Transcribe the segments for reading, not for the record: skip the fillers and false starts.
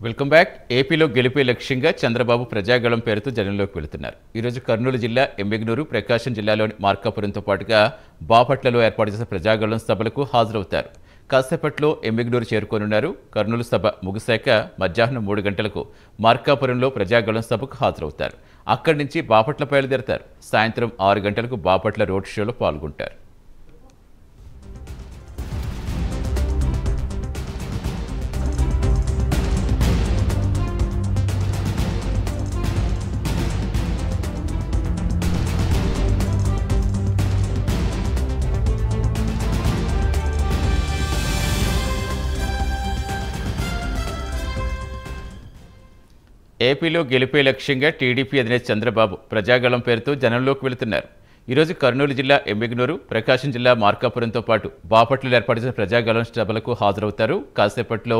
Welcome back. ఏపీలో గెలిపే లక్ష్యంగా చంద్రబాబు ప్రజాగళం పేరుతో జనంలోకి వెళుతున్నారు. ఈరోజు కర్నూలు జిల్లా ఎమ్మిగనూరు, ప్రకాశం జిల్లాలోని మార్కాపురంతో పాటుగా బాపట్లలో ఏర్పాటు చేసిన ప్రజాగళం సభలకు హాజరవుతారు. కాసేపట్లో ఎమ్మిగనూరు చేరుకోనున్నారు. కర్నూలు సభ ముగిశాక మధ్యాహ్నం 3 గంటలకు మార్కాపురంలో ప్రజాగళం సభకు హాజరవుతారు. అక్కడి నుంచి బాపట్ల బయలుదేరతారు. సాయంత్రం 6 గంటలకు బాపట్ల రోడ్ షోలో పాల్గొంటారు. ఏపీలో గెలిపే లక్ష్యంగా టీడీపీ అధినేత చంద్రబాబు ప్రజాగళం పేరుతో జనంలోకి వెళుతున్నారు. ఈరోజు కర్నూలు జిల్లా ఎమ్మిగనూరు, ప్రకాశం జిల్లా మార్కాపురంతో పాటు బాపట్లలో ఏర్పాటు చేసిన ప్రజాగళం సభలకు హాజరవుతారు. కాసేపట్లో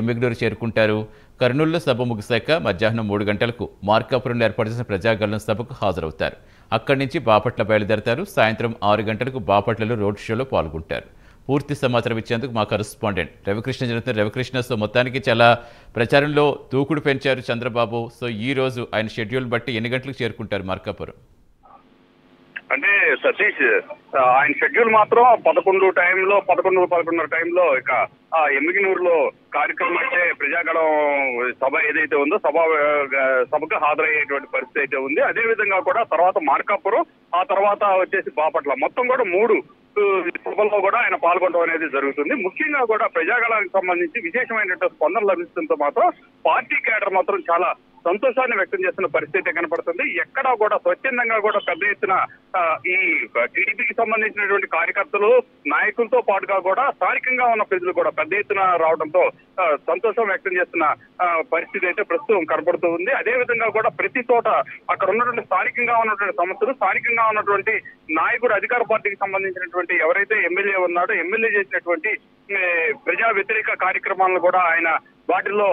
ఎమ్మిగనూరు చేరుకుంటారు. కర్నూలులో సభ ముగిశాక మధ్యాహ్నం 3 గంటలకు మార్కాపురంలో ఏర్పాటు చేసిన ప్రజాగళం సభకు హాజరవుతారు. అక్కడి నుంచి బాపట్ల బయలుదేరతారు. సాయంత్రం 6 గంటలకు బాపట్లలో రోడ్ షోలో పాల్గొంటారు. పూర్తి సమాచారం ఇచ్చేందుకు మా కరెస్పాండెంట్ రవికృష్ణ జరుగుతున్నారు. రవికృష్ణ, సో మొత్తానికి చాలా ప్రచారంలో దూకుడు పెంచారు చంద్రబాబు. సో ఈ రోజు ఆయన షెడ్యూల్ బట్టి ఎన్ని గంటలకు చేరుకుంటారు మార్కాపురం? అంటే సతీష్, ఆయన షెడ్యూల్ మాత్రం 11:11 టైంలో ఇక ఎమ్మిగనూరులో కార్యక్రమం అంటే ప్రజాగళం సభ ఏదైతే ఉందో సభకు హాజరయ్యేటువంటి పరిస్థితి అయితే ఉంది. అదే విధంగా కూడా తర్వాత మార్కాపురం, ఆ తర్వాత వచ్చేసి బాపట్ల, మొత్తం కూడా 3 సభల్లో కూడా ఆయన పాల్గొనడం అనేది జరుగుతుంది. ముఖ్యంగా కూడా ప్రజాగళానికి సంబంధించి విశేషమైనటువంటి స్పందన లభిస్తుందో మాత్రం పార్టీ కేడర్ మాత్రం చాలా సంతోషాన్ని వ్యక్తం చేస్తున్న పరిస్థితి కనపడుతుంది. ఎక్కడా కూడా స్వచ్ఛందంగా కూడా పెద్ద ఎత్తున ఈ టీడీపీకి సంబంధించినటువంటి కార్యకర్తలు, నాయకులతో పాటుగా కూడా స్థానికంగా ఉన్న ప్రజలు కూడా పెద్ద ఎత్తున రావడంతో సంతోషం వ్యక్తం చేస్తున్న పరిస్థితి అయితే ప్రస్తుతం కనపడుతూ ఉంది. అదే విధంగా కూడా ప్రతి చోట అక్కడ ఉన్నటువంటి స్థానికంగా ఉన్నటువంటి సమస్యలు, స్థానికంగా ఉన్నటువంటి నాయకుడు, అధికార పార్టీకి సంబంధించినటువంటి ఎవరైతే ఎమ్మెల్యే ఉన్నాడో ఎమ్మెల్యే చేసినటువంటి ప్రజా వ్యతిరేక కార్యక్రమాలను కూడా ఆయన వాటిల్లో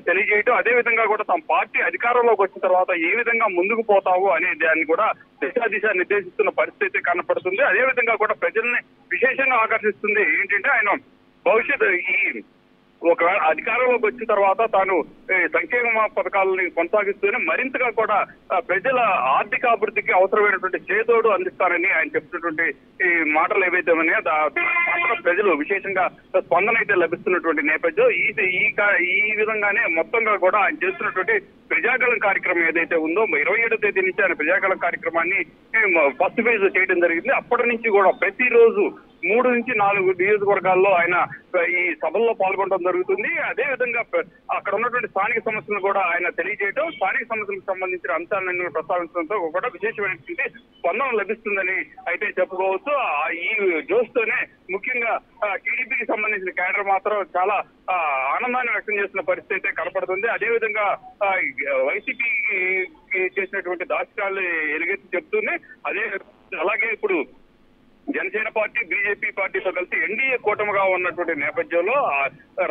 తెలియజేయటం, అదే విధంగా కూడా తమ పార్టీ అధికారంలోకి వచ్చిన తర్వాత ఏ విధంగా ముందుకు పోతావు అనే దాన్ని కూడా దిశ నిర్దేశిస్తున్న పరిస్థితి కనపడుతుంది. అదే విధంగా కూడా ప్రజల్ని విశేషంగా ఆకర్షిస్తుంది ఏంటంటే ఆయన భవిష్యత్తు ఒకవేళ అధికారంలోకి వచ్చిన తర్వాత తాను సంక్షేమ పథకాలని కొనసాగిస్తూనే మరింతగా కూడా ప్రజల ఆర్థిక అభివృద్ధికి అవసరమైనటువంటి చేదోడు అందిస్తానని ఆయన చెప్తున్నటువంటి ఈ మాటలు ఏవైతే ఉన్నాయో మాత్రం ప్రజలు విశేషంగా స్పందన అయితే లభిస్తున్నటువంటి నేపథ్యం. ఈ విధంగానే మొత్తంగా కూడా ఆయన చేస్తున్నటువంటి ప్రజాగళం కార్యక్రమం ఏదైతే ఉందో 27వ తేదీ నుంచి ఆయన ప్రజాగళం కార్యక్రమాన్ని ఫస్ట్ ఫేజ్ చేయడం జరిగింది. అప్పటి నుంచి కూడా ప్రతిరోజు 3 నుంచి 4 నియోజకవర్గాల్లో ఆయన ఈ సభల్లో పాల్గొనడం జరుగుతుంది. అదే విధంగా అక్కడ ఉన్నటువంటి స్థానిక సమస్యలను కూడా ఆయన తెలియజేయడం, స్థానిక సమస్యలకు సంబంధించిన అంశాలను ప్రస్తావించడంతో కూడా విశేషమైనటువంటి స్పందన లభిస్తుందని అయితే చెప్పుకోవచ్చు. ఈ జోస్తోనే ముఖ్యంగా టీడీపీకి సంబంధించిన కేడర్ మాత్రం చాలా ఆనందాన్ని వ్యక్తం చేస్తున్న పరిస్థితి అయితే కనపడుతుంది. అదేవిధంగా వైసీపీ చేసినటువంటి దాష్టాలు ఎలుగెత్తి చెప్తూనే అలాగే ఇప్పుడు జనసేన పార్టీ, బీజేపీ పార్టీతో కలిసి ఎన్డీఏ కూటమిగా ఉన్నటువంటి నేపథ్యంలో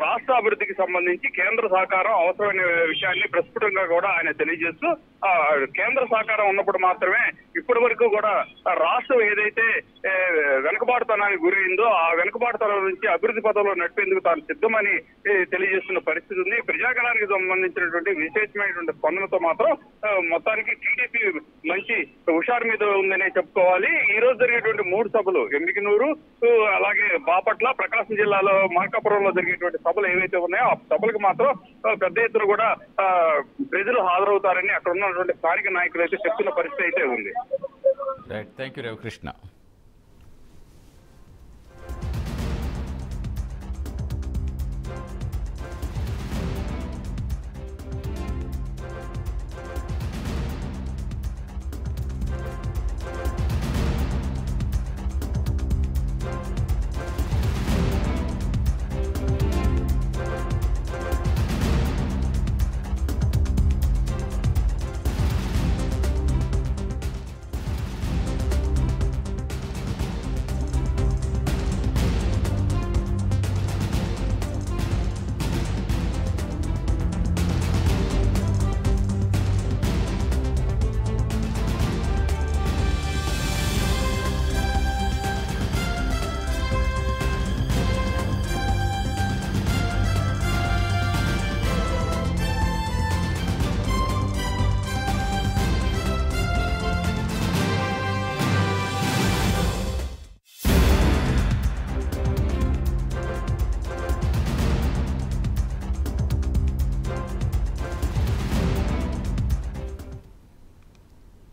రాష్ట్ర అభివృద్ధికి సంబంధించి కేంద్ర సహకారం అవసరమైన విషయాన్ని ప్రస్ఫుటంగా కూడా ఆయన తెలియజేస్తూ కేంద్ర సహకారం ఉన్నప్పుడు మాత్రమే ఇప్పటి వరకు కూడా రాష్ట్రం ఏదైతే వెనుకబాటుతనానికి గురైందో ఆ వెనుకబాటుతనం నుంచి అభివృద్ధి పథంలో నడిపేందుకు తాను సిద్ధమని తెలియజేస్తున్న పరిస్థితి ఉంది. ప్రజాగళానికి సంబంధించినటువంటి విశేషమైనటువంటి స్పందనతో మాత్రం మొత్తానికి టీడీపీ మంచి హుషారు మీద ఉందనే చెప్పుకోవాలి. ఈ రోజు జరిగేటువంటి 3 సభలు ఎమ్మిగనూరు, అలాగే బాపట్ల, ప్రకాశం జిల్లాలో మార్కాపురంలో జరిగేటువంటి సభలు ఏవైతే ఉన్నాయో ఆ సభలకు మాత్రం పెద్ద ఎత్తున కూడా ప్రజలు హాజరవుతారని అక్కడ ఉన్నటువంటి స్థానిక నాయకులు అయితే చెప్తున్న పరిస్థితి అయితే ఉంది. Right, thank you Ravikrishna.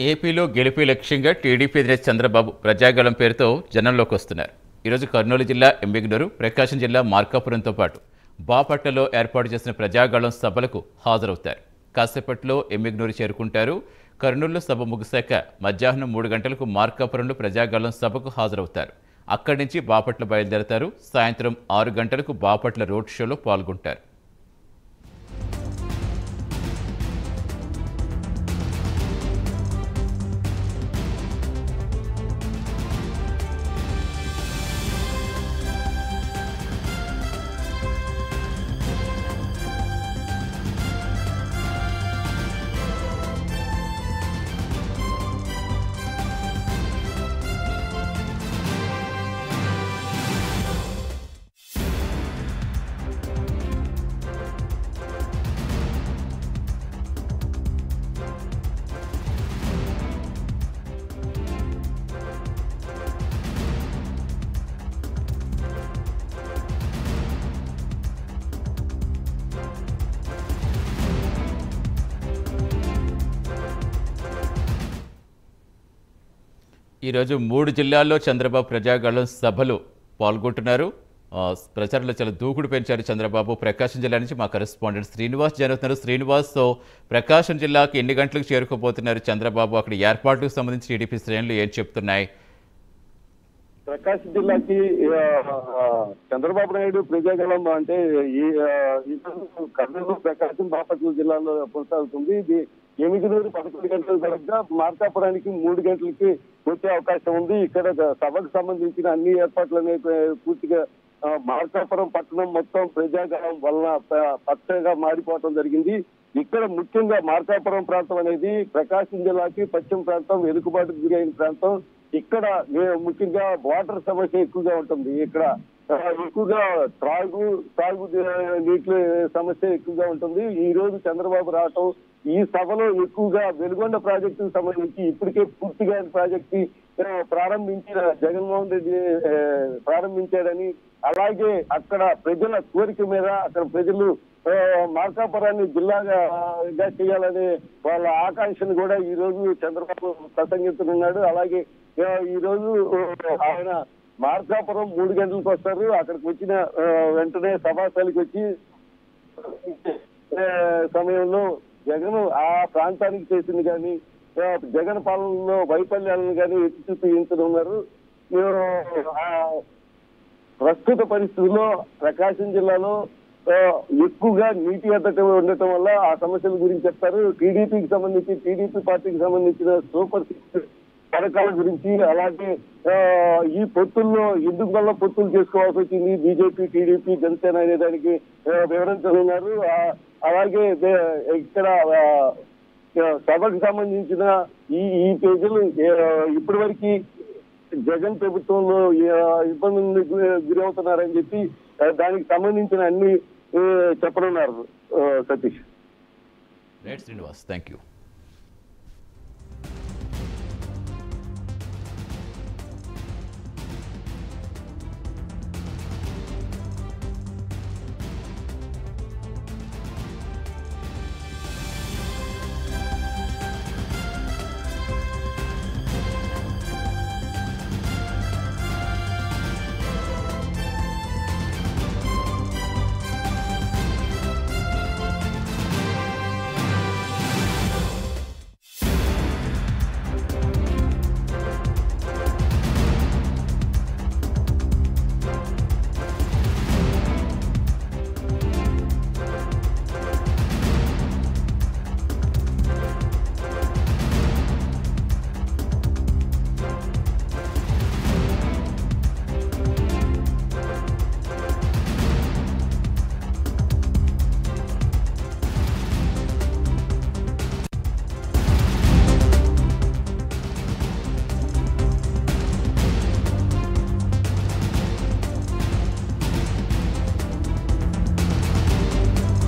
ఏపీలో గెలుపే లక్ష్యంగా టీడీపీ అధినేత చంద్రబాబు ప్రజాగళం పేరుతో జనంలోకి వస్తున్నారు. ఈరోజు కర్నూలు జిల్లా ఎమ్మిగనూరు, ప్రకాశం జిల్లా మార్కాపురంతో పాటు బాపట్లలో ఏర్పాటు చేసిన ప్రజాగళం సభలకు హాజరవుతారు. కాసేపట్లో ఎమ్మిగనూరు చేరుకుంటారు. కర్నూలులో సభ ముగిశాక మధ్యాహ్నం 3 గంటలకు మార్కాపురంలో ప్రజాగళం సభకు హాజరవుతారు. అక్కడి నుంచి బాపట్ల బయలుదేరతారు. సాయంత్రం 6 గంటలకు బాపట్ల రోడ్ షోలో పాల్గొంటారు. ఈరోజు 3 జిల్లాల్లో చంద్రబాబు ప్రజాగళం సభలు పాల్గొంటున్నారు. ప్రచారంలో చాలా దూకుడు పెంచారు చంద్రబాబు. ప్రకాశం జిల్లా నుంచి మా కరెస్పాండెంట్ శ్రీనివాస్ జరుగుతున్నారు. శ్రీనివాస్, ప్రకాశం జిల్లాకి ఎన్ని గంటలకు చేరుకోబోతున్నారు చంద్రబాబు? అక్కడ ఏర్పాట్లకు సంబంధించి టీడీపీ శ్రేణులు ఏం చెప్తున్నాయి? ప్రకాశం జిల్లాకి చంద్రబాబు నాయుడు ప్రజాగళం అంటే ఈ కర్నూలు, ప్రకాశం, బాపట్ల జిల్లాలో కొనసాగుతుంది. ఇది ఎమ్మిగనూరు 11 గంటల వరకు, మార్కాపురానికి 3 గంటలకి వచ్చే అవకాశం ఉంది. ఇక్కడ సభకు సంబంధించిన అన్ని ఏర్పాట్లు అనేవి పూర్తిగా మార్కాపురం పట్టణం మొత్తం ప్రజాగళం వలన పచ్చగా మారిపోవటం జరిగింది. ఇక్కడ ముఖ్యంగా మార్కాపురం ప్రాంతం అనేది ప్రకాశం జిల్లాకి పశ్చిమ ప్రాంతం, వెనుకబాటుకు గురైన ప్రాంతం. ఇక్కడ ముఖ్యంగా వాటర్ సమస్య ఎక్కువగా ఉంటుంది. ఇక్కడ ఎక్కువగా త్రాగు నీటి సమస్య ఎక్కువగా ఉంటుంది. ఈ రోజు చంద్రబాబు రావటం, ఈ సభలో ఎక్కువగా వెలుగొండ ప్రాజెక్టుకు సంబంధించి ఇప్పటికే పూర్తిగా ప్రాజెక్టు ప్రారంభించిన జగన్మోహన్ రెడ్డి ప్రారంభించాడని, అలాగే అక్కడ ప్రజల కోరిక మీద అక్కడ ప్రజలు మార్కాపురాన్ని జిల్లాగా చేయాలనే వాళ్ళ ఆకాంక్షను కూడా ఈ రోజు చంద్రబాబు ప్రసంగిస్తున్నాడు. అలాగే ఈ రోజు ఆయన మార్కాపురం 3 గంటలకు వస్తారు. అక్కడికి వచ్చిన వెంటనే సభాస్థలికి వచ్చి సమయంలో జగన్ ఆ ప్రాంతానికి చేసింది కానీ జగన్ పాలనలో వైఫల్యాలను కానీ ఎత్తి చూపించనున్నారు. ప్రస్తుత పరిస్థితుల్లో ప్రకాశం జిల్లాలో ఎక్కువగా నీటి ఎద్దట ఉండటం వల్ల ఆ సమస్యల గురించి చెప్తారు. టీడీపీ పార్టీకి సంబంధించిన సూపర్ 6 పథకాల గురించి, అలాగే ఈ పొత్తుల్లో ఎందుకు వల్ల పొత్తులు చేసుకోవాల్సి వచ్చింది బీజేపీ, టీడీపీ, జనసేన అనే దానికి వివరించనున్నారు. అలాగే ఇక్కడ సభకు సంబంధించిన ఈ పేజీలు ఇప్పటి వరకు జగన్ ప్రభుత్వంలో ఇబ్బందులకు గురవుతున్నారని చెప్పి దానికి సంబంధించిన అన్ని చెప్పనున్నారు. Satish. Right Srinivas, thank you.